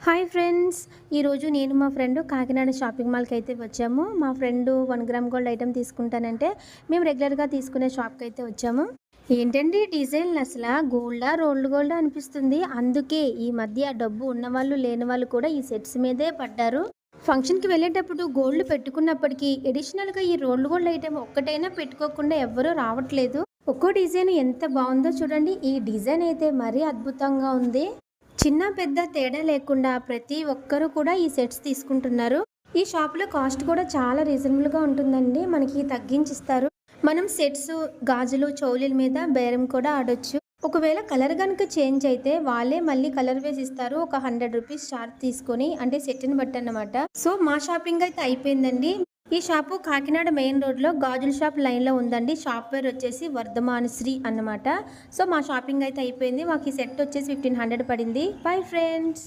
Hi friends, ఈరోజు నేను మా ఫ్రెండ్ కాకినాడ షాపింగ్ మాల్కి అయితే వచ్చాము. మా ఫ్రెండ్ 1 గ్రామ్ గోల్డ్ ఐటెం తీసుకుంటానంటే మేము రెగ్యులర్గా తీసుకునే షాప్కి అయితే వచ్చాము. ఏంటండి డిజైన్లు అసలు గోల్డా రోల్డ్ గోల్డా అనిపిస్తుంది. అందుకే ఈ మధ్య డబ్బు ఉన్నవాళ్ళు లేని వాళ్ళు కూడా ఈ సెట్స్ మీదే పడ్డారు. ఫంక్షన్కి వెళ్ళేటప్పుడు గోల్డ్ పెట్టుకున్నప్పటికీ ఎడిషనల్గా ఈ రోల్డ్ గోల్డ్ ఐటెం ఒక్కటైనా పెట్టుకోకుండా ఎవ్వరూ రావట్లేదు. ఒక్కో డిజైన్ ఎంత బాగుందో చూడండి. ఈ డిజైన్ అయితే మరీ అద్భుతంగా ఉంది. చిన్న పెద్ద తేడా లేకుండా ప్రతి ఒక్కరూ కూడా ఈ సెట్స్ తీసుకుంటున్నారు. ఈ షాప్లో కాస్ట్ కూడా చాలా రీజనబుల్గా ఉంటుందండి. మనకి తగ్గించిస్తారు. మనం సెట్స్, గాజులు, చౌలీల మీద బేరం కూడా ఆడొచ్చు. ఒకవేళ కలర్ కనుక చేంజ్ అయితే వాళ్ళే మళ్ళీ కలర్ వేసి ఇస్తారు. ఒక 100 రూపీస్ చార్జ్ తీసుకొని, అంటే సెట్ని బట్టి అన్నమాట. సో మా షాపింగ్ అయితే అయిపోయిందండి. ఈ షాపు కాకినాడ మెయిన్ రోడ్లో గాజుల షాప్ లైన్లో ఉందండి. షాప్ పేరు వచ్చేసి వర్ధమానశ్రీ అన్నమాట. సో మా షాపింగ్ అయితే అయిపోయింది. మాకు ఈ సెట్ వచ్చేసి 1500 పడింది. Bye friends.